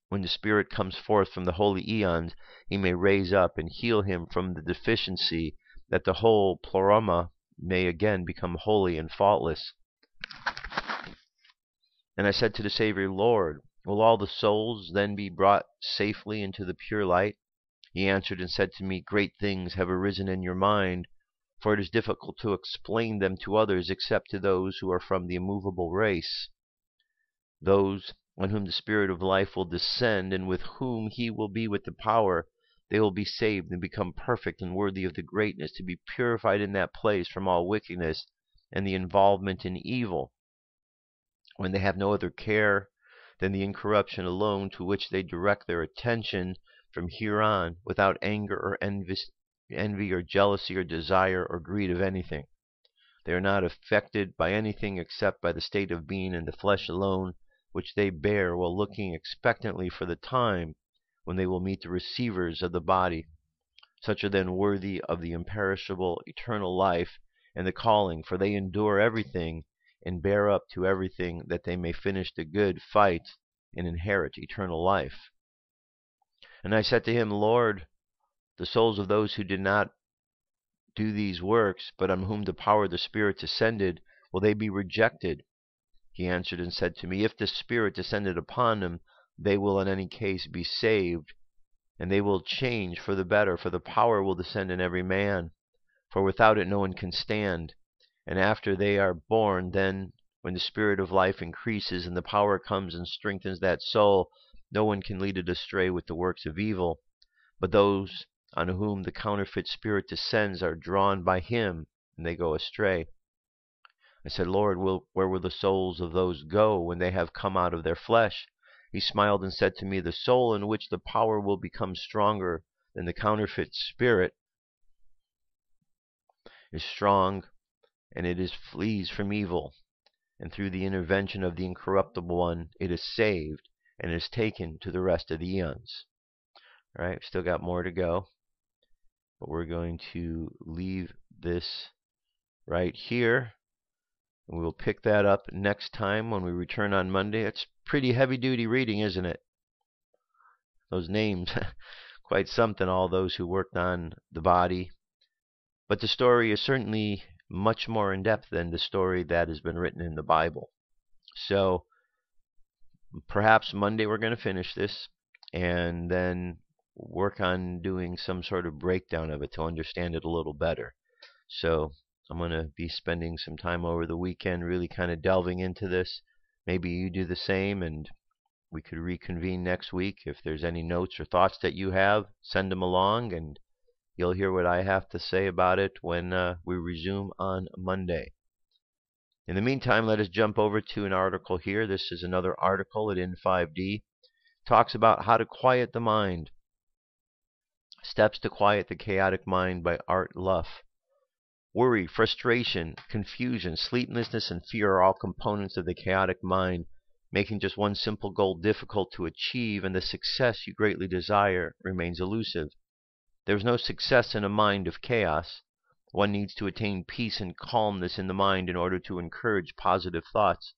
S2: when the spirit comes forth from the holy eons, he may raise up and heal him from the deficiency, that the whole Pleroma may again become holy and faultless. And I said to the Savior, Lord, will all the souls then be brought safely into the pure light? He answered and said to me, Great things have arisen in your mind, for it is difficult to explain them to others except to those who are from the immovable race, those on whom the Spirit of life will descend, and with whom he will be with the power. They will be saved and become perfect and worthy of the greatness, to be purified in that place from all wickedness and the involvement in evil, when they have no other care than the incorruption alone, to which they direct their attention from here on, without anger or envy or jealousy or desire or greed of anything. They are not affected by anything except by the state of being in the flesh alone, which they bear while looking expectantly for the time when they will meet the receivers of the body. Such are then worthy of the imperishable eternal life and the calling, for they endure everything and bear up to everything, that they may finish the good fight and inherit eternal life. And I said to him, Lord, the souls of those who did not do these works, but on whom the power of the Spirit descended, will they be rejected? He answered and said to me, If the Spirit descended upon them, they will in any case be saved, and they will change for the better, for the power will descend in every man, for without it no one can stand. And after they are born, then, when the Spirit of life increases, and the power comes and strengthens that soul, no one can lead it astray with the works of evil. But those on whom the counterfeit spirit descends are drawn by him, and they go astray. I said, Lord, where will the souls of those go when they have come out of their flesh? He smiled and said to me, the soul in which the power will become stronger than the counterfeit spirit is strong, and it flees from evil. And through the intervention of the incorruptible one, it is saved and is taken to the rest of the eons. All right, still got more to go, but we're going to leave this right here, and we'll pick that up next time when we return on Monday. It's pretty heavy-duty reading, isn't it? Those names, quite something, all those who worked on the body. But the story is certainly much more in-depth than the story that has been written in the Bible. So perhaps Monday we're going to finish this and then work on doing some sort of breakdown of it to understand it a little better. So I'm going to be spending some time over the weekend really kind of delving into this. Maybe you do the same, and we could reconvene next week. If there's any notes or thoughts that you have, send them along, and you'll hear what I have to say about it when we resume on Monday. In the meantime, let us jump over to an article here. This is another article at In5D. Talks about how to quiet the mind. Steps to quiet the chaotic mind by Art Luff. Worry, frustration, confusion, sleeplessness, and fear are all components of the chaotic mind, making just one simple goal difficult to achieve, and the success you greatly desire remains elusive. There is no success in a mind of chaos. One needs to attain peace and calmness in the mind in order to encourage positive thoughts.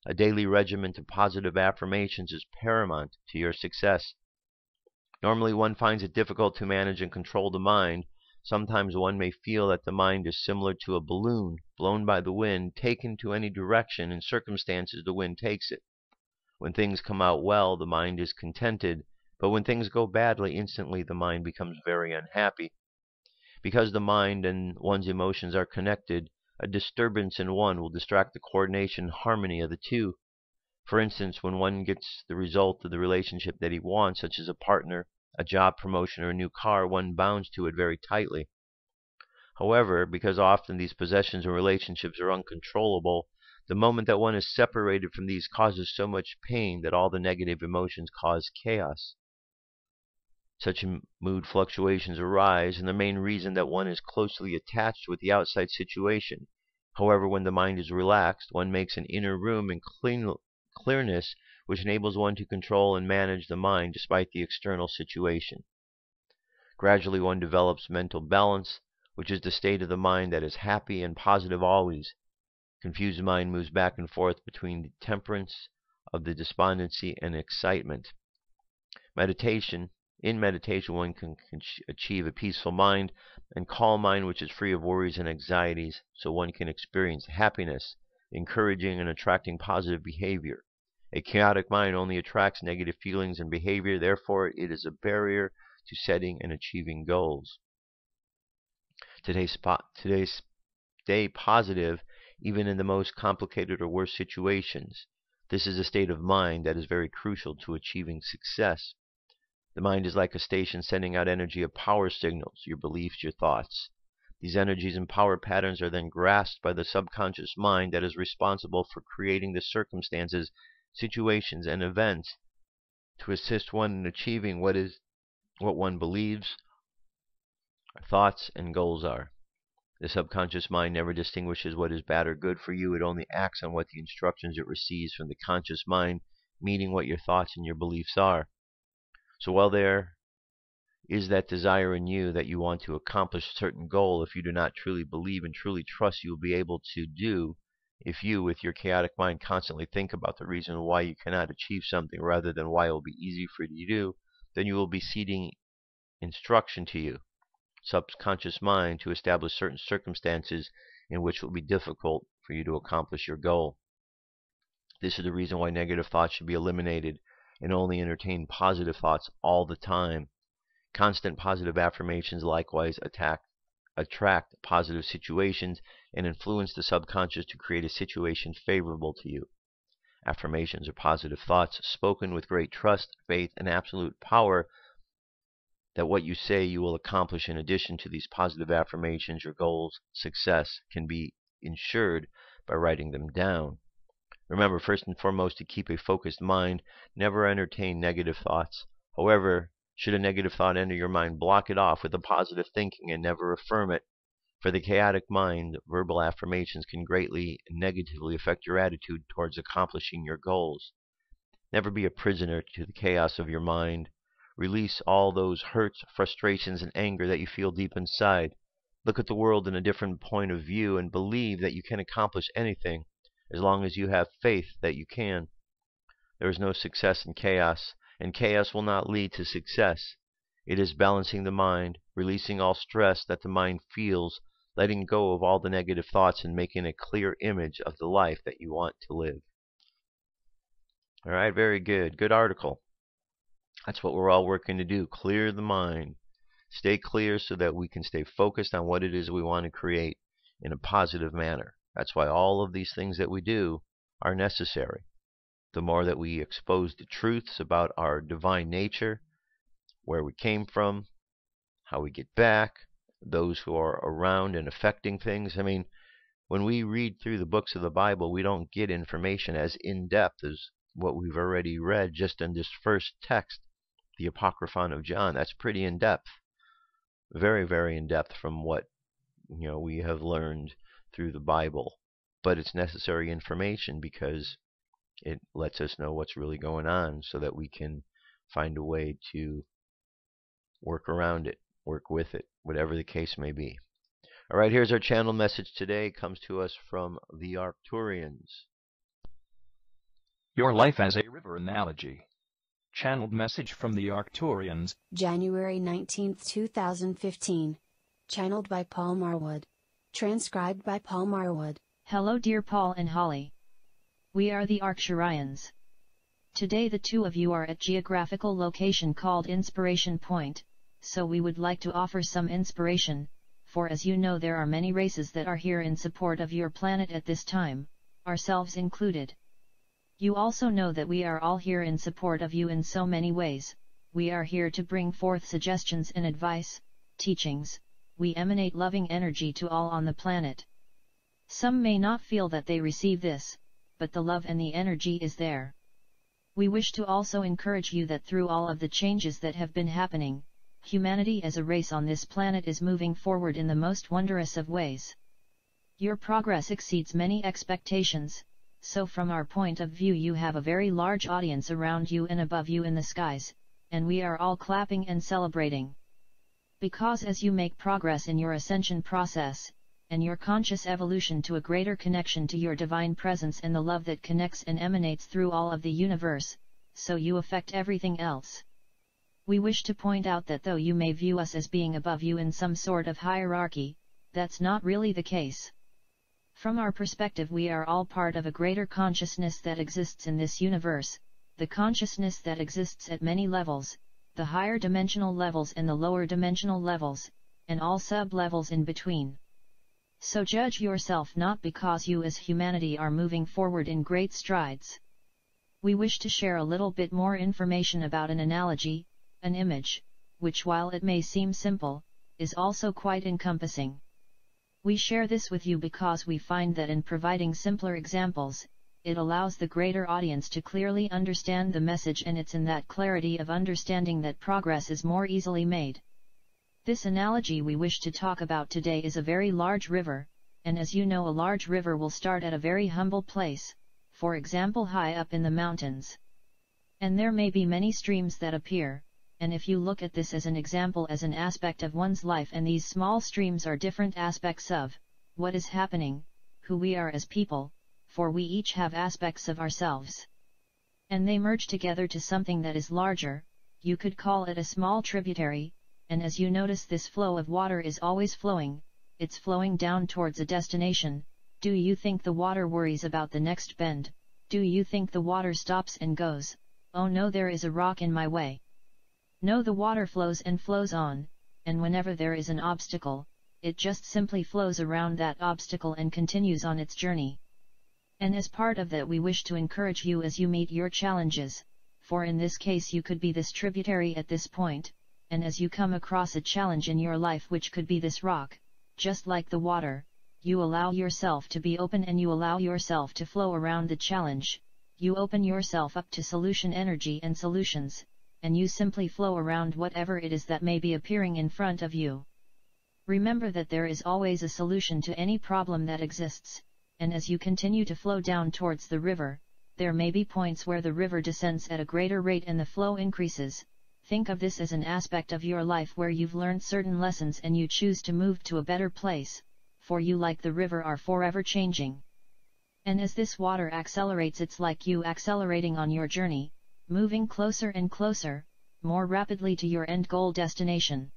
S2: A daily regimen of positive affirmations is paramount to your success. Normally one finds it difficult to manage and control the mind. Sometimes one may feel that the mind is similar to a balloon blown by the wind, taken to any direction in circumstances the wind takes it. When things come out well, the mind is contented, but when things go badly, instantly the mind becomes very unhappy. Because the mind and one's emotions are connected, a disturbance in one will distract the coordination and harmony of the two. For instance, when one gets the result of the relationship that he wants, such as a partner, a job promotion, or a new car, one bounds to it very tightly. However, because often these possessions and relationships are uncontrollable, the moment that one is separated from these causes so much pain that all the negative emotions cause chaos. Such mood fluctuations arise, and the main reason that one is closely attached with the outside situation. However, when the mind is relaxed, one makes an inner room and clearness which enables one to control and manage the mind despite the external situation. Gradually one develops mental balance, which is the state of the mind that is happy and positive always. Confused mind moves back and forth between the temperance of the despondency and excitement. In meditation, one can achieve a peaceful mind and calm mind which is free of worries and anxieties, so one can experience happiness, encouraging and attracting positive behavior. A chaotic mind only attracts negative feelings and behavior, therefore it is a barrier to setting and achieving goals. Stay positive even in the most complicated or worst situations. This is a state of mind that is very crucial to achieving success. The mind is like a station sending out energy of power signals, your beliefs, your thoughts. These energies and power patterns are then grasped by the subconscious mind that is responsible for creating the circumstances, situations, and events to assist one in achieving what one believes, thoughts, and goals are. The subconscious mind never distinguishes what is bad or good for you. It only acts on what the instructions it receives from the conscious mind, meaning what your thoughts and your beliefs are. So while there is that desire in you that you want to accomplish a certain goal, if you do not truly believe and truly trust you will be able to do, if you, with your chaotic mind, constantly think about the reason why you cannot achieve something rather than why it will be easy for you to do, then you will be ceding instruction to you, subconscious mind, to establish certain circumstances in which it will be difficult for you to accomplish your goal. This is the reason why negative thoughts should be eliminated and only entertain positive thoughts all the time. Constant positive affirmations likewise attract positive situations and influence the subconscious to create a situation favorable to you. Affirmations are positive thoughts spoken with great trust, faith, and absolute power that what you say you will accomplish. In addition to these positive affirmations, your goals' success can be ensured by writing them down. Remember, first and foremost, to keep a focused mind. Never entertain negative thoughts. However, should a negative thought enter your mind, block it off with a positive thinking and never affirm it. For the chaotic mind, verbal affirmations can greatly negatively affect your attitude towards accomplishing your goals. Never be a prisoner to the chaos of your mind. Release all those hurts, frustrations, and anger that you feel deep inside. Look at the world in a different point of view and believe that you can accomplish anything as long as you have faith that you can. There is no success in chaos, and chaos will not lead to success. It is balancing the mind, releasing all stress that the mind feels, letting go of all the negative thoughts, and making a clear image of the life that you want to live. All right, very good. Good article. That's what we're all working to do, clear the mind. Stay clear so that we can stay focused on what it is we want to create in a positive manner. That's why all of these things that we do are necessary. The more that we expose the truths about our divine nature, where we came from, how we get back, those who are around and affecting things. I mean, when we read through the books of the Bible, we don't get information as in-depth as what we've already read just in this first text, the Apocryphon of John. That's pretty in-depth. Very, very in-depth from what we have learned through the Bible. But it's necessary information because it lets us know what's really going on so that we can find a way to work around it, work with it, whatever the case may be. All right, here's our channel message today. It comes to us from the ARCTURIANS.
S6: Your life as a river analogy. Channeled message from the ARCTURIANS.
S7: January 19, 2015. Channeled by Paul Marwood. Transcribed by Paul Marwood.
S8: Hello dear Paul and Holly. We are the ARCTURIANS. Today the two of you are at geographical location called Inspiration Point, so we would like to offer some inspiration, for as you know there are many races that are here in support of your planet at this time, ourselves included. You also know that we are all here in support of you in so many ways. We are here to bring forth suggestions and advice, teachings. We emanate loving energy to all on the planet. Some may not feel that they receive this, but the love and the energy is there. We wish to also encourage you that through all of the changes that have been happening, humanity as a race on this planet is moving forward in the most wondrous of ways. Your progress exceeds many expectations. So from our point of view you have a very large audience around you and above you in the skies, and we are all clapping and celebrating. Because as you make progress in your ascension process, and your conscious evolution to a greater connection to your divine presence and the love that connects and emanates through all of the universe, so you affect everything else. We wish to point out that though you may view us as being above you in some sort of hierarchy, that's not really the case. From our perspective we are all part of a greater consciousness that exists in this universe, the consciousness that exists at many levels, the higher dimensional levels and the lower dimensional levels, and all sub-levels in between. So judge yourself not because you as humanity are moving forward in great strides. We wish to share a little bit more information about an analogy, an image, which while it may seem simple, is also quite encompassing. We share this with you because we find that in providing simpler examples, it allows the greater audience to clearly understand the message, and it's in that clarity of understanding that progress is more easily made. This analogy we wish to talk about today is a very large river, and as you know a large river will start at a very humble place, for example high up in the mountains. And there may be many streams that appear, and if you look at this as an example as an aspect of one's life, and these small streams are different aspects of what is happening, who we are as people, for we each have aspects of ourselves. And they merge together to something that is larger, you could call it a small tributary, and as you notice this flow of water is always flowing, it's flowing down towards a destination. Do you think the water worries about the next bend? Do you think the water stops and goes, oh no there is a rock in my way? No, the water flows and flows on, and whenever there is an obstacle, it just simply flows around that obstacle and continues on its journey. And as part of that we wish to encourage you as you meet your challenges, for in this case you could be this tributary at this point, and as you come across a challenge in your life which could be this rock, just like the water, You allow yourself to be open and you allow yourself to flow around the challenge. You open yourself up to solution energy and solutions, and you simply flow around whatever it is that may be appearing in front of you. Remember that there is always a solution to any problem that exists, and as you continue to flow down towards the river, there may be points where the river descends at a greater rate and the flow increases. Think of this as an aspect of your life where you've learned certain lessons and you choose to move to a better place, for you, like the river, are forever changing. And as this water accelerates, it's like you accelerating on your journey, moving closer and closer, more rapidly to your end goal destination.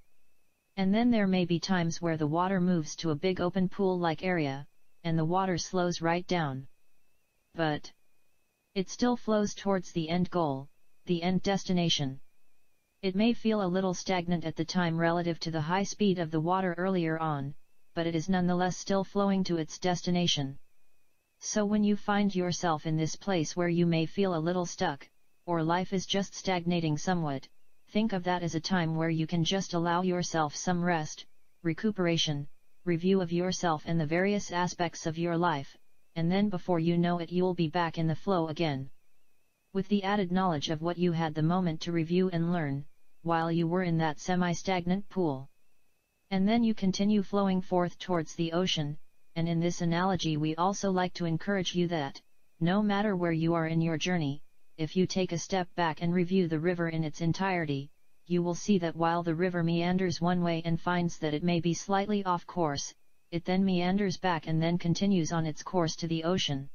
S8: And then there may be times where the water moves to a big open pool-like area, and the water slows right down. But it still flows towards the end goal, the end destination. It may feel a little stagnant at the time relative to the high speed of the water earlier on, but it is nonetheless still flowing to its destination. So when you find yourself in this place where you may feel a little stuck, or life is just stagnating somewhat, think of that as a time where you can just allow yourself some rest, recuperation, review of yourself and the various aspects of your life, and then before you know it you'll be back in the flow again. With the added knowledge of what you had the moment to review and learn, while you were in that semi-stagnant pool. And then you continue flowing forth towards the ocean, and in this analogy we also like to encourage you that, no matter where you are in your journey, if you take a step back and review the river in its entirety, you will see that while the river meanders one way and finds that it may be slightly off course, it then meanders back and then continues on its course to the ocean.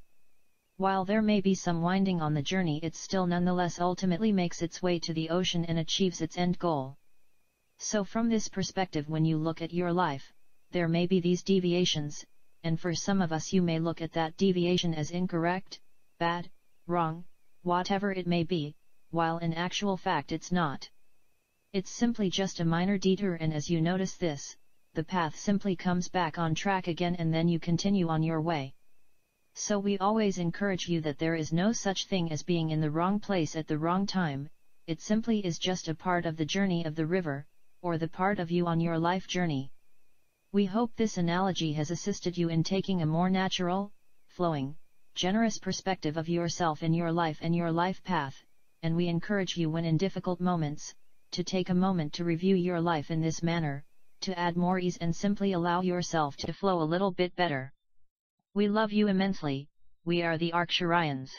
S8: While there may be some winding on the journey, it still nonetheless ultimately makes its way to the ocean and achieves its end goal. So from this perspective, when you look at your life, there may be these deviations, and for some of us you may look at that deviation as incorrect, bad, wrong, whatever it may be, while in actual fact it's not. It's simply just a minor detour, and as you notice this, the path simply comes back on track again and then you continue on your way. So we always encourage you that there is no such thing as being in the wrong place at the wrong time, it simply is just a part of the journey of the river, or the part of you on your life journey. We hope this analogy has assisted you in taking a more natural, flowing, generous perspective of yourself in your life and your life path, and we encourage you when in difficult moments, to take a moment to review your life in this manner, to add more ease and simply allow yourself to flow a little bit better. We love you immensely. We are the ARCTURIANS.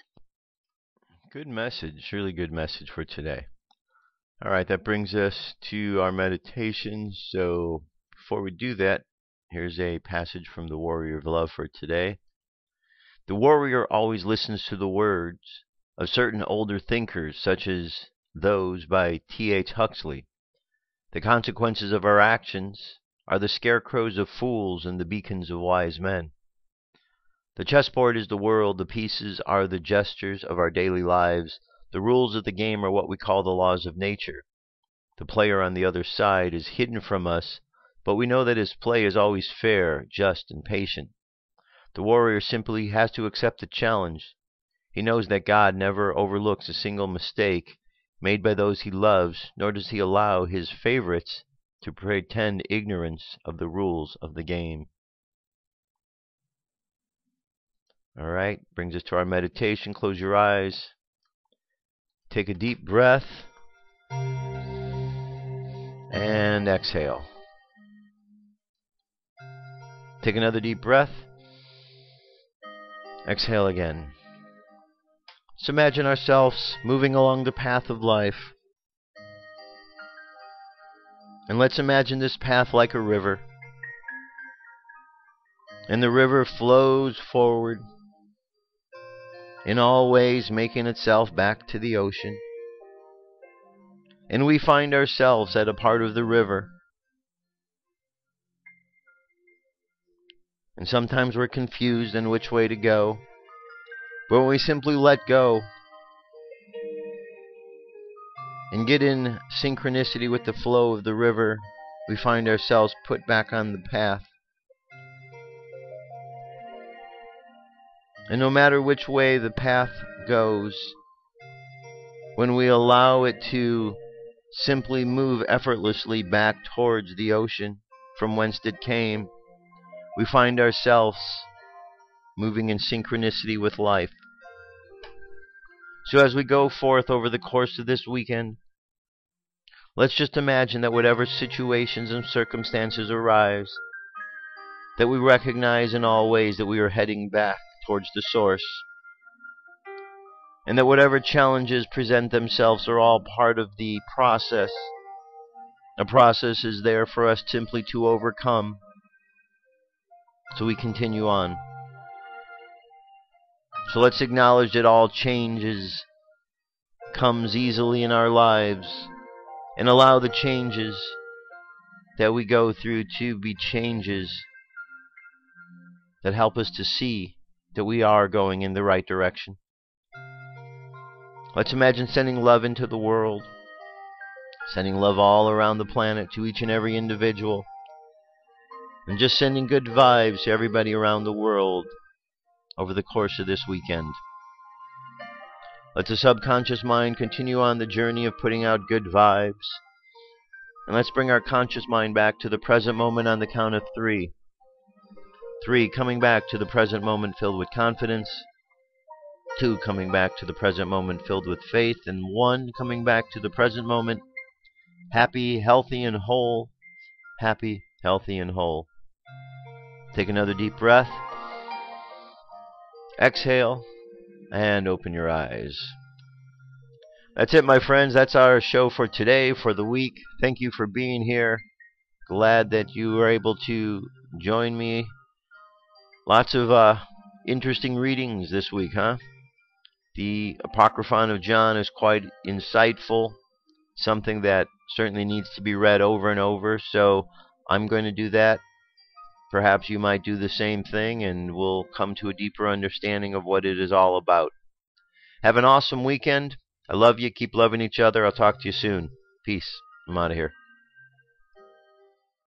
S2: Good message, really good message for today. Alright, that brings us to our meditation. So before we do that, here's a passage from the Warrior of Love for today. The warrior always listens to the words of certain older thinkers, such as those by T.H. Huxley. The consequences of our actions are the scarecrows of fools and the beacons of wise men. The chessboard is the world, the pieces are the gestures of our daily lives, the rules of the game are what we call the laws of nature. The player on the other side is hidden from us, but we know that his play is always fair, just, and patient. The warrior simply has to accept the challenge. He knows that God never overlooks a single mistake made by those he loves, nor does he allow his favorites to pretend ignorance of the rules of the game. Alright, brings us to our meditation. Close your eyes. Take a deep breath. And exhale. Take another deep breath. Exhale again. Let's imagine ourselves moving along the path of life. And let's imagine this path like a river. And the river flows forward, in all ways making itself back to the ocean. And we find ourselves at a part of the river. And sometimes we're confused in which way to go. But when we simply let go and get in synchronicity with the flow of the river, we find ourselves put back on the path. And no matter which way the path goes, when we allow it to simply move effortlessly back towards the ocean from whence it came, we find ourselves moving in synchronicity with life. So as we go forth over the course of this weekend, let's just imagine that whatever situations and circumstances arise, that we recognize in all ways that we are heading back towards the source, and that whatever challenges present themselves are all part of the process. The process is there for us simply to overcome, so we continue on. So let's acknowledge that all changes comes easily in our lives, and allow the changes that we go through to be changes that help us to see that we are going in the right direction. Let's imagine sending love into the world, sending love all around the planet to each and every individual, and just sending good vibes to everybody around the world over the course of this weekend. Let the subconscious mind continue on the journey of putting out good vibes, and let's bring our conscious mind back to the present moment on the count of 3. 3, coming back to the present moment filled with confidence. 2, coming back to the present moment filled with faith. And 1, coming back to the present moment happy, healthy, and whole. Happy, healthy, and whole. Take another deep breath. Exhale, and open your eyes. That's it, my friends. That's our show for today, for the week. Thank you for being here. Glad that you were able to join me. Lots of interesting readings this week, huh? The Apocryphon of John is quite insightful, something that certainly needs to be read over and over, so I'm going to do that. Perhaps you might do the same thing, and we'll come to a deeper understanding of what it is all about. Have an awesome weekend. I love you. Keep loving each other. I'll talk to you soon. Peace. I'm out of here.